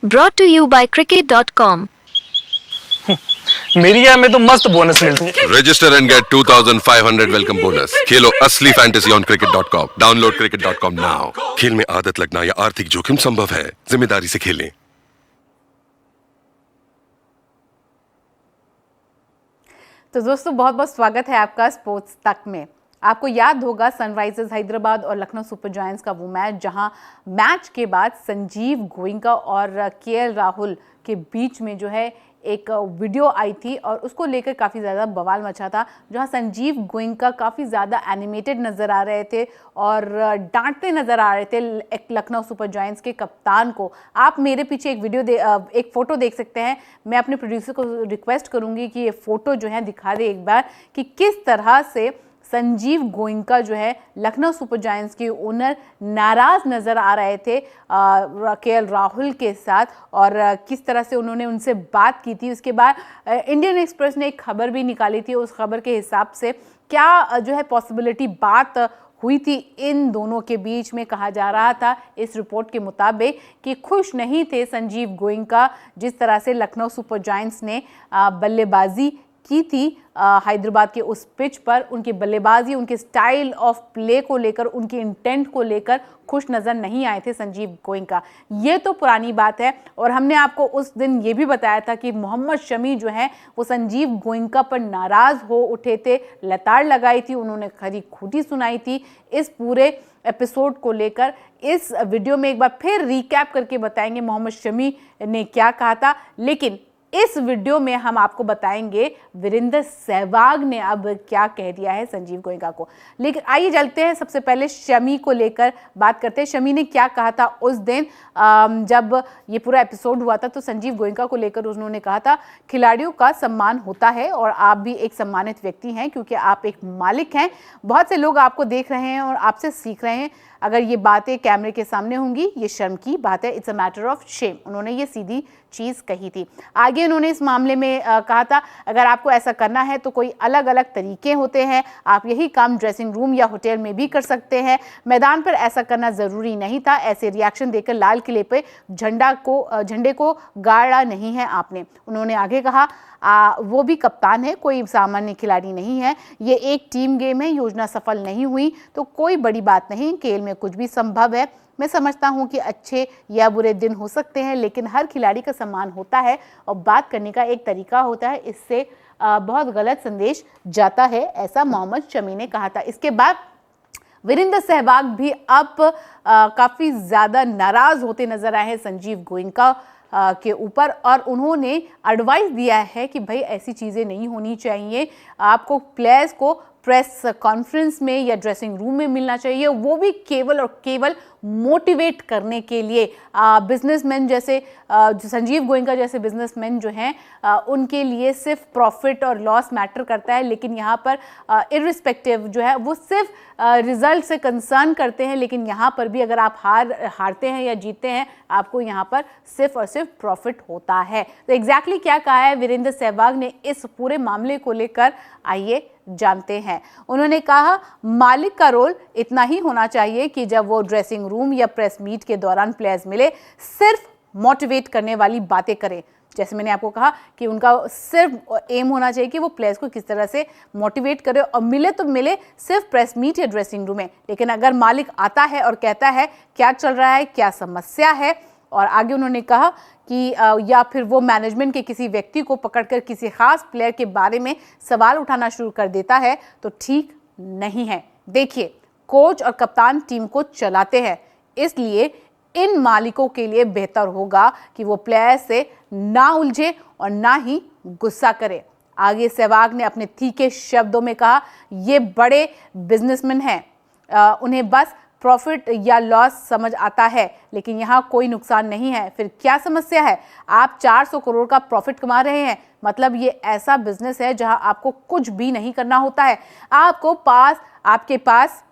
Brought to you by Cricket.com. मेरी app में तो मस्त बोनस मिलती है। Register and get 2500 welcome bonus. खेलो असली fantasy on cricket.com। Download cricket.com now. खेल में आदत लगना या आर्थिक जोखिम संभव है, जिम्मेदारी से खेलें। तो दोस्तों बहुत बहुत स्वागत है आपका स्पोर्ट्स तक में। आपको याद होगा सनराइजर्स हैदराबाद और लखनऊ सुपर जायंट्स का वो मैच जहां मैच के बाद संजीव गोयनका और केएल राहुल के बीच में जो है एक वीडियो आई थी और उसको लेकर काफ़ी ज़्यादा बवाल मचा था, जहां संजीव गोयनका काफ़ी ज़्यादा एनिमेटेड नज़र आ रहे थे और डांटते नज़र आ रहे थे एक लखनऊ सुपर जायंट्स के कप्तान को। आप मेरे पीछे एक फ़ोटो देख सकते हैं। मैं अपने प्रोड्यूसर को रिक्वेस्ट करूँगी कि ये फ़ोटो जो है दिखा दे एक बार कि किस तरह से संजीव गोयनका जो है लखनऊ सुपर जायंट्स के ओनर नाराज़ नज़र आ रहे थे केएल राहुल के साथ और किस तरह से उन्होंने उनसे बात की थी। उसके बाद इंडियन एक्सप्रेस ने एक खबर भी निकाली थी। उस खबर के हिसाब से क्या जो है पॉसिबिलिटी बात हुई थी इन दोनों के बीच में। कहा जा रहा था इस रिपोर्ट के मुताबिक कि खुश नहीं थे संजीव गोयनका जिस तरह से लखनऊ सुपर जायंट्स ने बल्लेबाजी की थी हैदराबाद के उस पिच पर। उनकी बल्लेबाजी, उनके स्टाइल ऑफ प्ले को लेकर, उनके इंटेंट को लेकर खुश नज़र नहीं आए थे संजीव गोयनका। ये तो पुरानी बात है और हमने आपको उस दिन ये भी बताया था कि मोहम्मद शमी जो है वो संजीव गोयनका पर नाराज़ हो उठे थे, लताड़ लगाई थी, उन्होंने खरी खोटी सुनाई थी। इस पूरे एपिसोड को लेकर इस वीडियो में एक बार फिर रिकैप करके बताएंगे मोहम्मद शमी ने क्या कहा था, लेकिन इस वीडियो में हम आपको बताएंगे वीरेंद्र सहवाग ने अब क्या कह दिया है संजीव गोयनका को। लेकिन आइए चलते हैं, सबसे पहले शमी को लेकर बात करते हैं। शमी ने क्या कहा था उस दिन जब ये पूरा एपिसोड हुआ था, तो संजीव गोयनका को लेकर उन्होंने कहा था खिलाड़ियों का सम्मान होता है और आप भी एक सम्मानित व्यक्ति हैं क्योंकि आप एक मालिक हैं। बहुत से लोग आपको देख रहे हैं और आपसे सीख रहे हैं। अगर ये बातें कैमरे के सामने होंगी ये शर्म की बात है, it's a matter of shame. उन्होंने ये सीधी चीज़ कही थी। आगे उन्होंने इस मामले में कहा था अगर आपको ऐसा करना है तो कोई अलग अलग तरीके होते हैं, आप यही काम ड्रेसिंग रूम या होटल में भी कर सकते हैं, मैदान पर ऐसा करना ज़रूरी नहीं था। ऐसे रिएक्शन देकर लाल किले पे झंडे को गाड़ा नहीं है आपने। उन्होंने आगे कहा वो भी कप्तान है, कोई सामान्य खिलाड़ी नहीं है। ये एक टीम गेम है, योजना सफल नहीं हुई तो कोई बड़ी बात नहीं, खेल में कुछ भी संभव है। मैं समझता हूं कि अच्छे या बुरे दिन हो सकते हैं लेकिन हर खिलाड़ी का सम्मान होता है और बात करने का एक तरीका होता है, इससे बहुत गलत संदेश जाता है, ऐसा मोहम्मद शमी ने कहा था। इसके बाद वीरेंद्र सहवाग भी अब काफ़ी ज़्यादा नाराज़ होते नजर आए हैं संजीव गोयनका के ऊपर और उन्होंने एडवाइस दिया है कि भाई ऐसी चीज़ें नहीं होनी चाहिए, आपको प्लेयर्स को प्रेस कॉन्फ्रेंस में या ड्रेसिंग रूम में मिलना चाहिए, वो भी केवल और केवल मोटिवेट करने के लिए। बिजनेसमैन जैसे संजीव गोयनका जैसे बिजनेसमैन जो हैं उनके लिए सिर्फ प्रॉफिट और लॉस मैटर करता है, लेकिन यहाँ पर इर्रिस्पेक्टिव जो है वो सिर्फ रिजल्ट से कंसर्न करते हैं। लेकिन यहाँ पर भी अगर आप हारते हैं या जीतते हैं आपको यहाँ पर सिर्फ और सिर्फ प्रॉफिट होता है। तो एग्जैक्टली क्या कहा है वीरेंद्र सहवाग ने इस पूरे मामले को लेकर, आइए जानते हैं। उन्होंने कहा मालिक का रोल इतना ही होना चाहिए कि जब वो ड्रेसिंग रूम या प्रेस मीट के दौरान प्लेयर्स मिले सिर्फ मोटिवेट करने वाली बातें करें। जैसे मैंने आपको कहा कि उनका सिर्फ एम होना चाहिए कि वो प्लेयर्स को किस तरह से मोटिवेट करे और मिले तो मिले सिर्फ प्रेस मीट या ड्रेसिंग रूम में। लेकिन अगर मालिक आता है और कहता है क्या चल रहा है, क्या समस्या है, और आगे उन्होंने कहा कि या फिर वो मैनेजमेंट के किसी व्यक्ति को पकड़कर किसी खास प्लेयर के बारे में सवाल उठाना शुरू कर देता है तो ठीक नहीं है। देखिए कोच और कप्तान टीम को चलाते हैं, इसलिए इन मालिकों के लिए बेहतर होगा कि वो प्लेयर से ना उलझे और ना ही गुस्सा करे। आगे सहवाग ने अपने तीखे शब्दों में कहा ये बड़े बिजनेसमैन हैं, उन्हें बस प्रॉफिट या लॉस समझ आता है, लेकिन यहाँ कोई नुकसान नहीं है। फिर क्या समस्या है? आप 400 करोड़ का प्रॉफिट कमा रहे हैं, मतलब ये ऐसा बिजनेस है जहाँ आपको कुछ भी नहीं करना होता है। आपके पास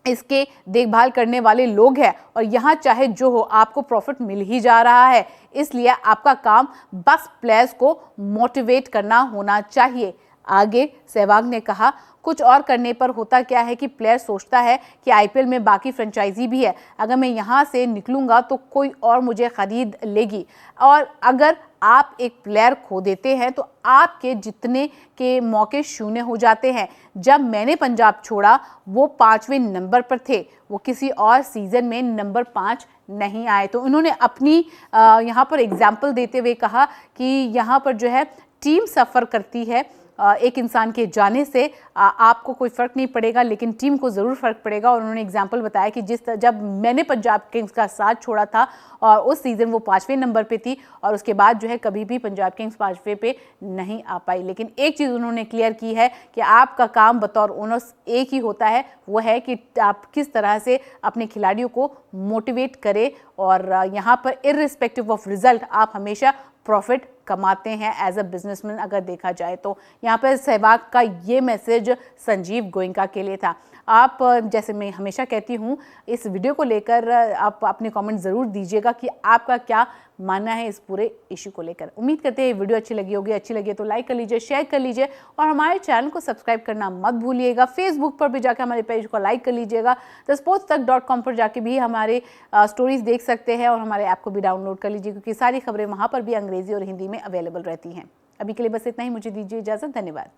इसके देखभाल करने वाले लोग हैं और यहाँ चाहे जो हो आपको प्रॉफिट मिल ही जा रहा है, इसलिए आपका काम बस प्लेयर्स को मोटिवेट करना होना चाहिए। आगे सहवाग ने कहा, कुछ और करने पर होता क्या है कि प्लेयर सोचता है कि आईपीएल में बाकी फ्रेंचाइजी भी है, अगर मैं यहाँ से निकलूंगा तो कोई और मुझे खरीद लेगी, और अगर आप एक प्लेयर खो देते हैं तो आपके जितने के मौके शून्य हो जाते हैं। जब मैंने पंजाब छोड़ा वो 5वें नंबर पर थे, वो किसी और सीजन में नंबर 5 नहीं आए। तो उन्होंने अपनी यहाँ पर एग्जाम्पल देते हुए कहा कि यहाँ पर जो है टीम सफ़र करती है, एक इंसान के जाने से आपको कोई फ़र्क नहीं पड़ेगा, लेकिन टीम को ज़रूर फ़र्क पड़ेगा। और उन्होंने एग्जांपल बताया कि जब मैंने पंजाब किंग्स का साथ छोड़ा था और उस सीज़न वो 5वें नंबर पे थी, और उसके बाद जो है कभी भी पंजाब किंग्स 5वें पे नहीं आ पाई। लेकिन एक चीज़ उन्होंने क्लियर की है कि आपका काम बतौर ओनर्स एक ही होता है, वो है कि आप किस तरह से अपने खिलाड़ियों को मोटिवेट करें, और यहाँ पर इर्रिस्पेक्टिव ऑफ रिजल्ट आप हमेशा प्रॉफिट कमाते हैं एज अ बिजनेसमैन अगर देखा जाए तो। यहाँ पर सहवाग का ये मैसेज संजीव गोयनका के लिए था। आप, जैसे मैं हमेशा कहती हूँ, इस वीडियो को लेकर आप अपने कमेंट ज़रूर दीजिएगा कि आपका क्या मानना है इस पूरे इशू को लेकर। उम्मीद करते हैं वीडियो अच्छी लगी होगी, अच्छी लगी तो लाइक कर लीजिए, शेयर कर लीजिए, और हमारे चैनल को सब्सक्राइब करना मत भूलिएगा। फेसबुक पर भी जाकर हमारे पेज को लाइक कर लीजिएगा। thesportstak.com पर जाके भी हमारे स्टोरीज देख सकते हैं, और हमारे ऐप को भी डाउनलोड कर लीजिए, क्योंकि सारी खबरें वहाँ पर भी अंग्रेजी और हिंदी में अवेलेबल रहती हैं। अभी के लिए बस इतना ही, मुझे दीजिए इजाज़त, धन्यवाद।